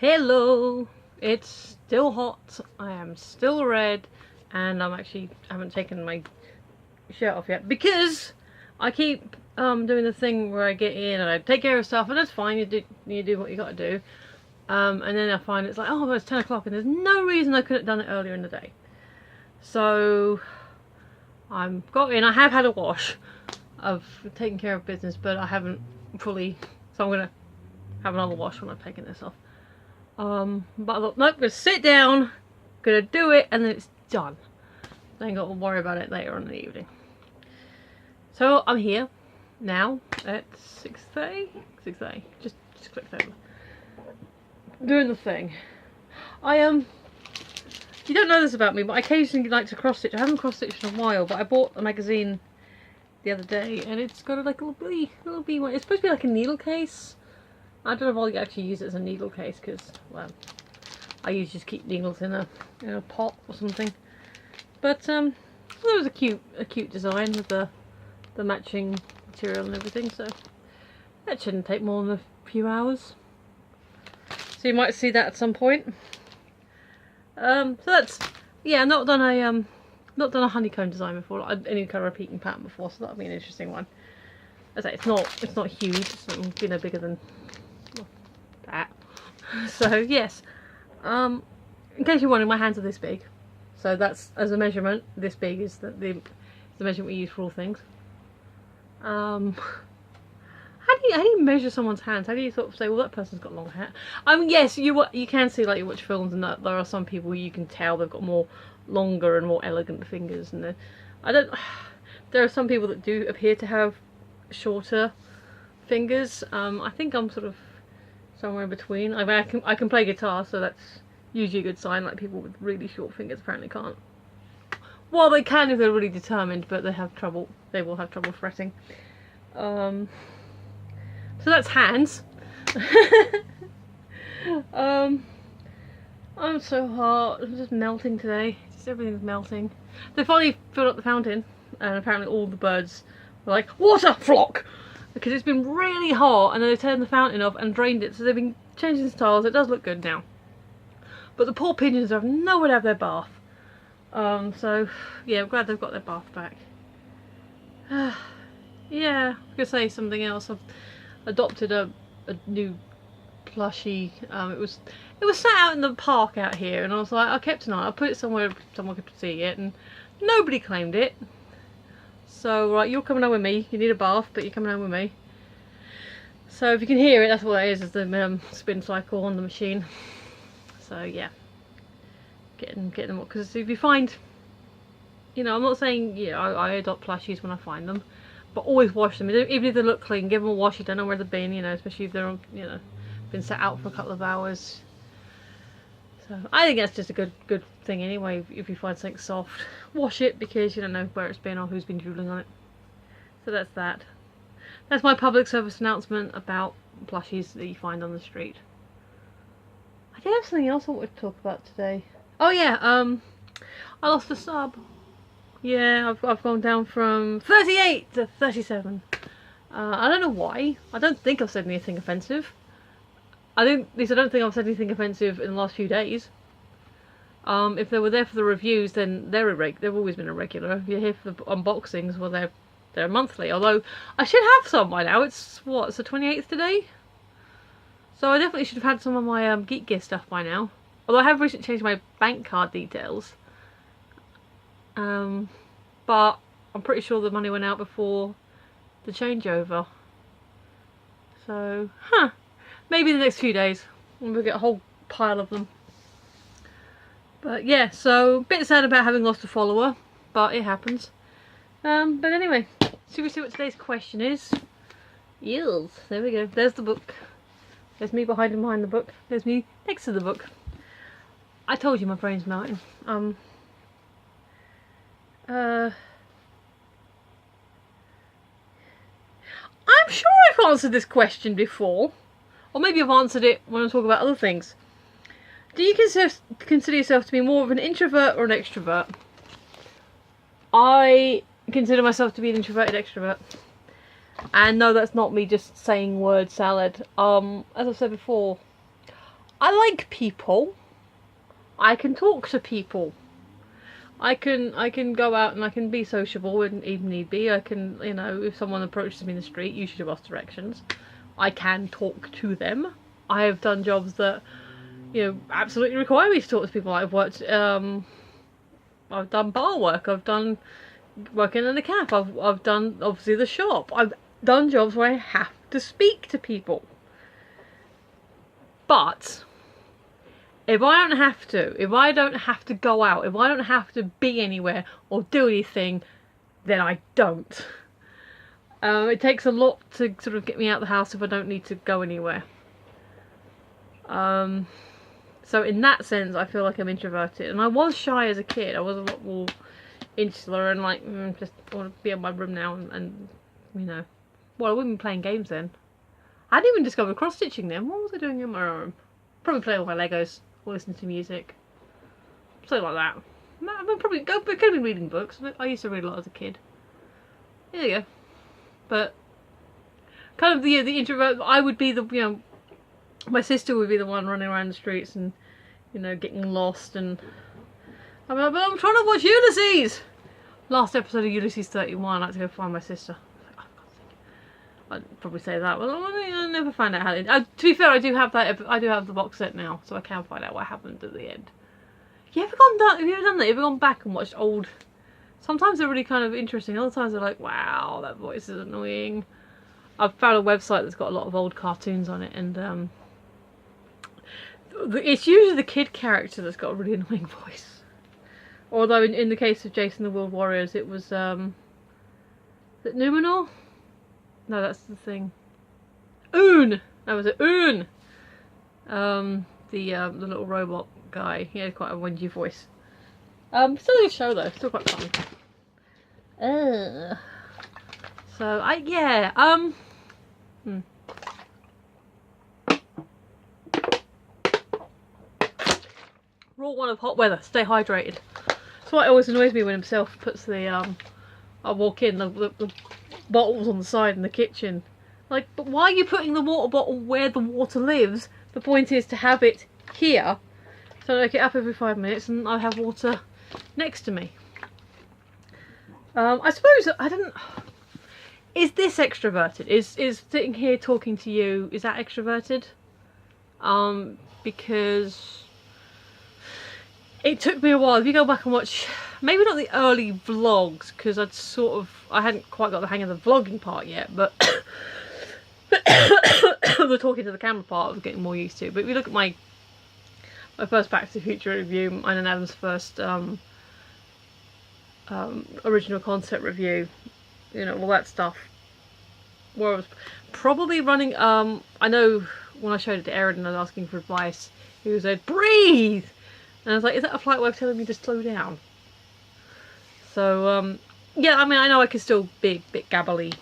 Hello, it's still hot, I am still red, and I haven't taken my shirt off yet because I keep doing the thing where I get in and I take care of stuff, and that's fine, you do what you gotta do, and then I find it's like, oh well, it's 10 o'clock and there's no reason I couldn't have done it earlier in the day. So I've got in, I have had a wash, I've taken care of business, but I haven't fully, so I'm gonna have another wash when I've taken this off. But I thought, nope, I'm gonna sit down, gonna do it, and then it's done. I ain't got to worry about it later on in the evening. So I'm here now at 6:30. Just clicked over. Doing the thing. You don't know this about me, but I occasionally like to cross stitch. I haven't cross stitched in a while, but I bought a magazine the other day, and it's got like a little bee one. It's supposed to be like a needle case. I don't know if I'll actually use it as a needle case because, well, I usually just keep needles in a pot or something. But it was a cute design with the matching material and everything. So that shouldn't take more than a few hours. So you might see that at some point. So that's, yeah, I've not done a honeycomb design before, any kind of repeating pattern before, so that'll be an interesting one. As I say, it's not huge. It's not, no bigger than that. So yes, in case you're wondering, my hands are this big, so that's, as a measurement, this big is the measurement we use for all things. How do you measure someone's hands? How do you sort of say, well, that person's got long hair? I mean, yes, you can see, like, you watch films and that there are some people you can tell they've got more longer and more elegant fingers, and there are some people that do appear to have shorter fingers. I think I'm sort of somewhere in between. I mean, I can play guitar, so that's usually a good sign. Like, people with really short fingers apparently can't. Well, they can if they're really determined, but they will have trouble fretting. So that's hands. I'm so hot. I'm just melting today. Just everything's melting. They finally filled up the fountain, and apparently all the birds were like, water, flock! Because it's been really hot, and then they turned the fountain off and drained it, so they've been changing styles. It does look good now. But the poor pigeons have nowhere to have their bath. So, yeah, I'm glad they've got their bath back. Yeah, I was going to say something else. I've adopted a new plushie. It was sat out in the park out here, and I was like, I kept an eye. I put it somewhere someone could see it, and nobody claimed it. So, right, you're coming home with me. You need a bath, but you're coming home with me. So if you can hear it, that's what it is the spin cycle on the machine. So yeah, getting them up, because if you find, I'm not saying, I adopt plushies when I find them, but always wash them. Even if they look clean, give them a wash. You don't know where they've been, especially if they're, been sat out for a couple of hours. So I think that's just a good thing anyway. If you find something soft, wash it, because you don't know where it's been or who's been drooling on it. So that's that. That's my public service announcement about plushies that you find on the street. I did have something else I wanted to talk about today. Oh yeah, I lost a sub. Yeah, I've gone down from 38 to 37. I don't know why. I don't think I've said anything offensive. I don't think I've said anything offensive in the last few days. If they were there for the reviews, then they've always been irregular. If you're here for the unboxings, well, they're monthly. Although I should have some by now. It's the 28th today, so I definitely should have had some of my Geek Gear stuff by now. Although I have recently changed my bank card details. But I'm pretty sure the money went out before the changeover. So, maybe the next few days we'll get a whole pile of them. But yeah, so a bit sad about having lost a follower, but it happens. But anyway, should we see what today's question is? Yes, there we go. There's the book. There's me behind the book. There's me next to the book. I told you my brain's melting. I'm sure I've answered this question before. Or maybe I've answered it when I talk about other things. Do you consider yourself to be more of an introvert or an extrovert? I consider myself to be an introverted extrovert. And no, that's not me just saying word salad. As I've said before, I like people. I can talk to people. I can go out and I can be sociable and even need be. I can, you know, if someone approaches me in the street, usually to ask directions, I can talk to them. I have done jobs that, you know, absolutely require me to talk to people. I've worked, I've done bar work. I've done working in a cafe. I've done obviously the shop. I've done jobs where I have to speak to people. But if I don't have to, if I don't have to go out, if I don't have to be anywhere or do anything, then I don't. It takes a lot to sort of get me out of the house if I don't need to go anywhere. So in that sense, I feel like I'm introverted. And I was shy as a kid. I was a lot more insular and like, just want to be in my room now and you know. Well, I wouldn't be playing games then. I hadn't even discovered cross-stitching then. What was I doing in my room? Probably playing with my Legos or listening to music. Something like that. I mean, probably could have been reading books. I used to read a lot as a kid. There you go. But kind of the introvert, I would be the, you know, my sister would be the one running around the streets and, you know, getting lost, and I'm like, but I'm trying to watch Ulysses! Last episode of Ulysses 31, I had to go find my sister. I'd probably say that, but I never find out how it. To be fair, I do have the box set now, so I can find out what happened at the end. Have you ever done that? You ever gone back and watched old? Sometimes they're really kind of interesting. Other times they're like, wow, that voice is annoying. I've found a website that's got a lot of old cartoons on it, and it's usually the kid character that's got a really annoying voice. Although in the case of Jason the World Warriors, it was is it Numenor? No, that's the thing. Oon! That was it. Oon! The little robot guy. He had quite a whingy voice. Still a good show though. Still quite fun. So yeah. Rule 1 of hot weather: stay hydrated. That's why it always annoys me when himself puts the I walk in the bottles on the side in the kitchen. Like, but why are you putting the water bottle where the water lives? The point is to have it here, so I get up every 5 minutes and I have water next to me. I suppose I don't. Is this extroverted? Is sitting here talking to you, is that extroverted? Because it took me a while. If you go back and watch, maybe not the early vlogs, because I hadn't quite got the hang of the vlogging part yet, but the talking to the camera part I was getting more used to. But if you look at my first Back to the Future review, mine and Adam's first original concept review, you know, all that stuff, where I was probably running, I know when I showed it to Aaron and I was asking for advice, he was like, breathe! And I was like, is that a flight way of telling me to slow down? So, yeah, I mean, I know I can still be a bit gabbly.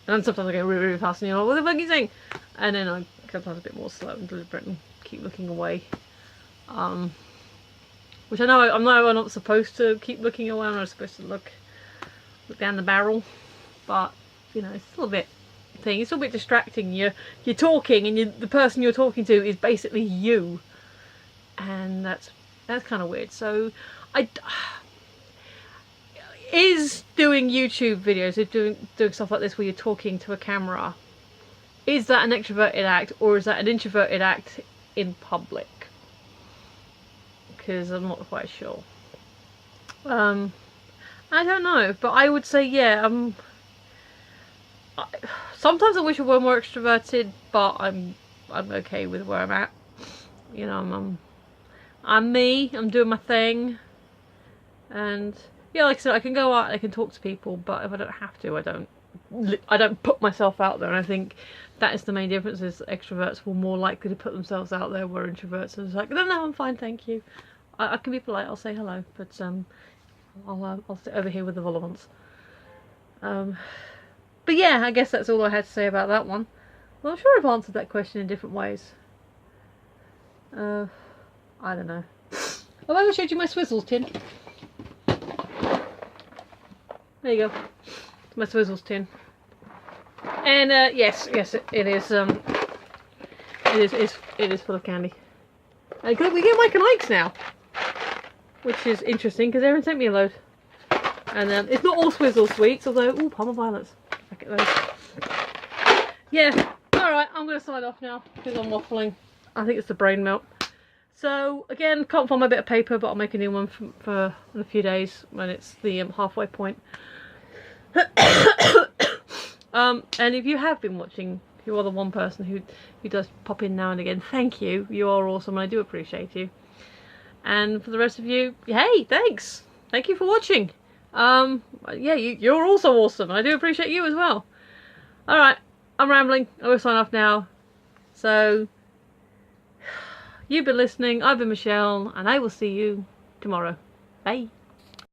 And then sometimes I go really, really fast and you're like, what the fuck are you saying? And then I'm sometimes a bit more slow and deliberate and keep looking away. Which I know I'm not supposed to keep looking away, I'm not supposed to look down the barrel. But, you know, it's still a bit thing. It's still a bit distracting. You're talking and the person you're talking to is basically you. And that's kind of weird. So is doing YouTube videos, doing stuff like this where you're talking to a camera, is that an extroverted act or is that an introverted act in public? Because I'm not quite sure. I don't know, but I would say yeah. Sometimes I wish I were more extroverted, but I'm okay with where I'm at. You know, I'm me, I'm doing my thing, and yeah, like I said, I can go out, I can talk to people, but if I don't have to, I don't put myself out there. And I think that is the main difference, is extroverts were more likely to put themselves out there, where introverts are just like, no, I'm fine, thank you. I can be polite, I'll say hello, but I'll sit over here with the vol ones. But yeah, I guess that's all I had to say about that one. Well, I'm sure I've answered that question in different ways. I don't know. Have I ever showed you my Swizzles tin? There you go. It's my Swizzles tin. And yes, it is. It is full of candy. We get Mike and Ike's now, which is interesting because Erin sent me a load. And it's not all Swizzle sweets, although, ooh, Palmer Violets. Look at those. Yeah, alright, I'm going to sign off now because I'm waffling. I think it's the brain melt. So, again, can't find my bit of paper, but I'll make a new one for in a few days when it's the halfway point. And if you have been watching, if you are the one person who does pop in now and again, thank you. You are awesome and I do appreciate you. And for the rest of you, hey, thanks. Thank you for watching. Yeah, you're also awesome. I do appreciate you as well. Alright, I'm rambling. I will sign off now. So, you've been listening. I've been Michelle, and I will see you tomorrow. Bye.